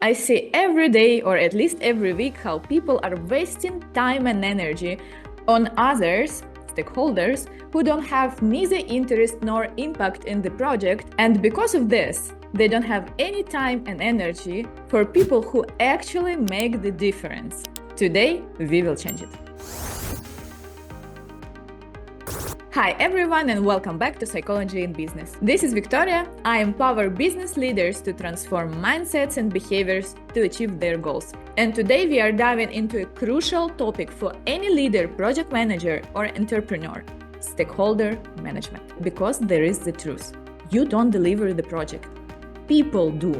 I see every day, or at least every week, how people are wasting time and energy on others, stakeholders, who don't have neither interest nor impact in the project. And because of this, they don't have any time and energy for people who actually make the difference. Today, we will change it. Hi everyone and welcome back to Psychology in Business. This is Victoria. I empower business leaders to transform mindsets and behaviors to achieve their goals. And today we are diving into a crucial topic for any leader, project manager, or entrepreneur: stakeholder management. Because there is the truth. You don't deliver the project. People do.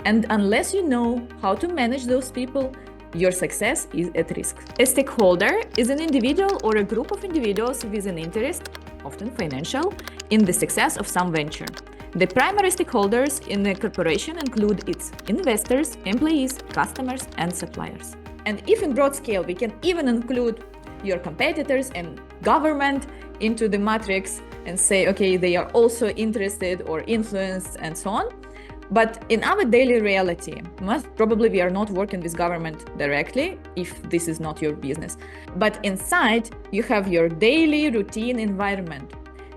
And unless you know how to manage those people, your success is at risk. A stakeholder is an individual or a group of individuals with an interest, often financial, in the success of some venture. The primary stakeholders in a corporation include its investors, employees, customers, and suppliers. And if in broad scale, we can even include your competitors and government into the matrix and say, okay, they are also interested or influenced and so on. But in our daily reality, most probably we are not working with government directly, if this is not your business. But inside, you have your daily routine environment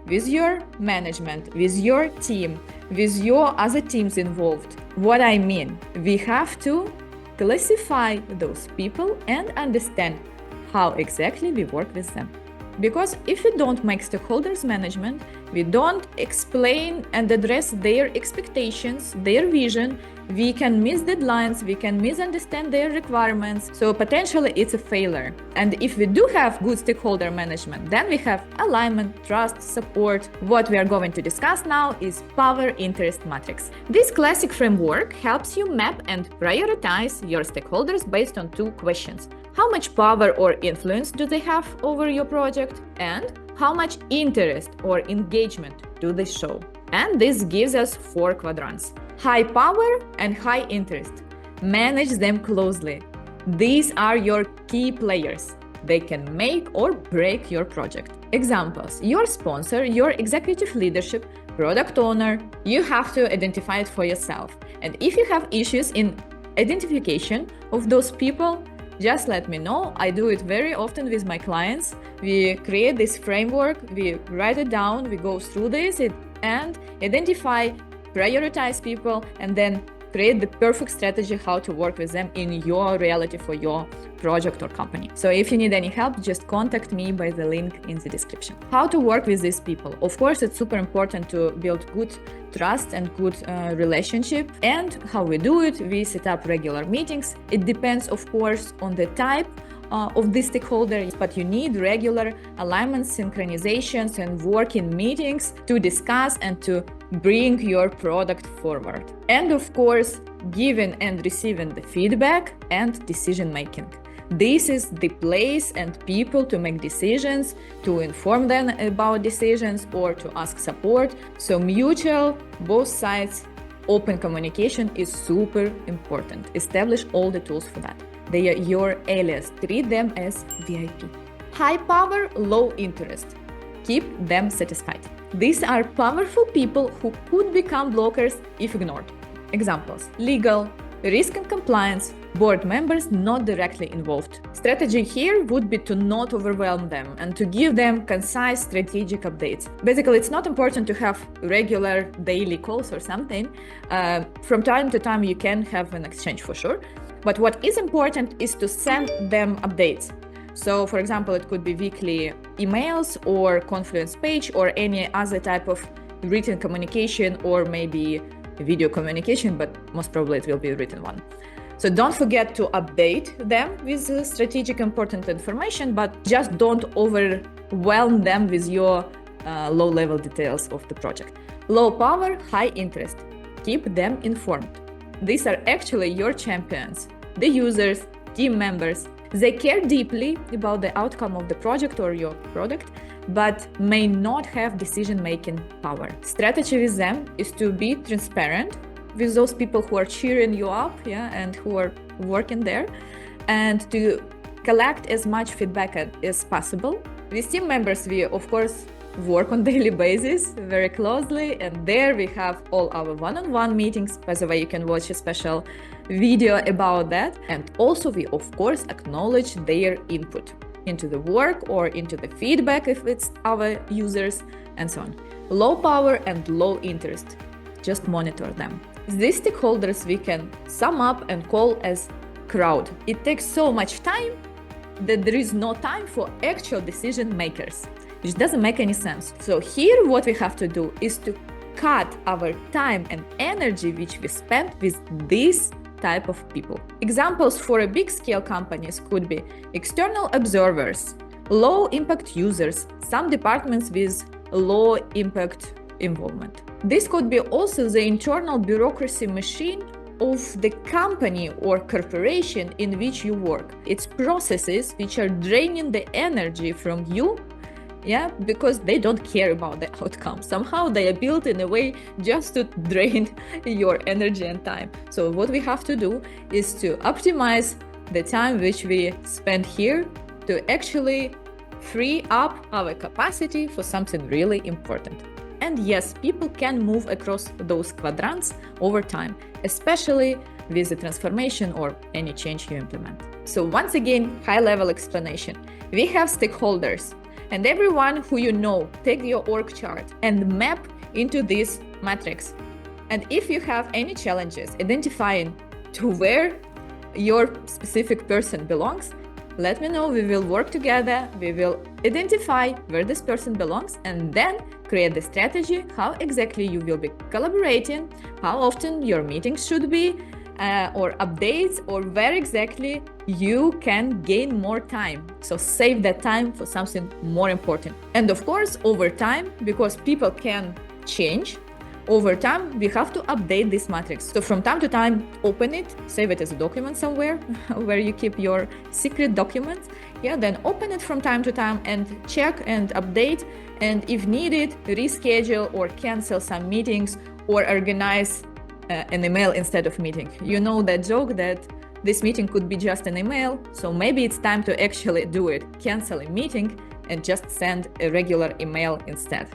with your management, with your team, with your other teams involved. What I mean, we have to classify those people and understand how exactly we work with them. Because if we don't make stakeholders management, we don't explain and address their expectations, their vision, we can miss deadlines, we can misunderstand their requirements. So potentially it's a failure. And if we do have good stakeholder management, then we have alignment, trust, support. What we are going to discuss now is power interest matrix. This classic framework helps you map and prioritize your stakeholders based on two questions. How much power or influence do they have over your project? And how much interest or engagement do they show? And this gives us 4 quadrants. High power and high interest. Manage them closely. These are your key players. They can make or break your project. Examples: your sponsor, your executive leadership, product owner. You have to identify it for yourself. And if you have issues in identification of those people, just let me know. I do it very often with my clients. We create this framework, we write it down, we go through this and identify, prioritize people, and then create the perfect strategy how to work with them in your reality for your project or company. So if you need any help, just contact me by the link in the description. How to work with these people? Of course, it's super important to build good trust and good relationship. And how we do it, we set up regular meetings. It depends, of course, on the type of the stakeholder, but you need regular alignments, synchronizations, and working meetings to discuss and to bring your product forward. And of course, giving and receiving the feedback and decision making. This is the place and people to make decisions, to inform them about decisions, or to ask support. So mutual, both sides, open communication is super important. Establish all the tools for that. They are your alias. Treat them as VIP. High power, low interest. Keep them satisfied. These are powerful people who could become blockers if ignored. Examples: legal, risk and compliance, board members not directly involved. Strategy here would be to not overwhelm them and to give them concise strategic updates. Basically, it's not important to have regular daily calls or something. From time to time, you can have an exchange for sure. But what is important is to send them updates. So, for example, it could be weekly emails or Confluence page or any other type of written communication, or maybe video communication, but most probably it will be a written one. So don't forget to update them with strategic important information, but just don't overwhelm them with your low-level details of the project. Low power, high interest. Keep them informed. These are actually your champions, the users, team members. They care deeply about the outcome of the project or your product, but may not have decision-making power. Strategy with them is to be transparent with those people who are cheering you up, and who are working there, and to collect as much feedback as possible. With team members, we of course work on daily basis very closely, and there we have all our one-on-one meetings. By the way, you can watch a special video about that. And also we of course acknowledge their input into the work or into the feedback if it's our users, and so on. Low power and low interest, just monitor them. These stakeholders we can sum up and call as crowd. It takes so much time that there is no time for actual decision makers, which doesn't make any sense. So here what we have to do is to cut our time and energy which we spend with this type of people. Examples for a big scale companies could be external observers, low impact users, some departments with low impact involvement. This could be also the internal bureaucracy machine of the company or corporation in which you work. It's processes which are draining the energy from you, because they don't care about the outcome. Somehow they are built in a way just to drain your energy and time. So what we have to do is to optimize the time which we spend here to actually free up our capacity for something really important. And yes, people can move across those quadrants over time, especially with the transformation or any change you implement. So once again, high-level explanation. We have stakeholders, and everyone who you know, take your org chart and map into this matrix. And if you have any challenges identifying to where your specific person belongs, let me know. We will work together. We will identify where this person belongs and then create the strategy, how exactly you will be collaborating, how often your meetings should be, or updates, or where exactly you can gain more time. So save that time for something more important. And of course, over time, because people can change, over time, we have to update this matrix. So from time to time, open it, save it as a document somewhere where you keep your secret documents. Then open it from time to time and check and update. And if needed, reschedule or cancel some meetings or organize an email instead of meeting. You know that joke that this meeting could be just an email. So maybe it's time to actually do it. Cancel a meeting and just send a regular email instead.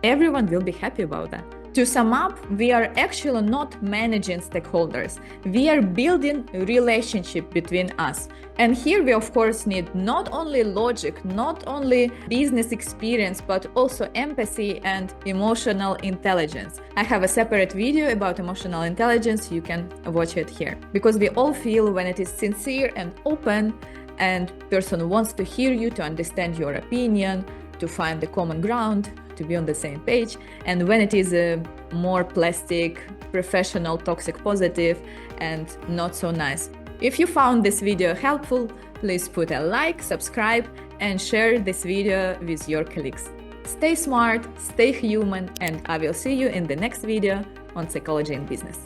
Everyone will be happy about that. To sum up, we are actually not managing stakeholders. We are building a relationship between us. And here we of course need not only logic, not only business experience, but also empathy and emotional intelligence. I have a separate video about emotional intelligence. You can watch it here. Because we all feel when it is sincere and open and person wants to hear you, to understand your opinion, to find the common ground, to be on the same page. And when it is a more plastic, professional, toxic, positive, and not so nice. If you found this video helpful, please put a like, subscribe, and share this video with your colleagues. Stay smart, stay human, and I will see you in the next video on Psychology in Business.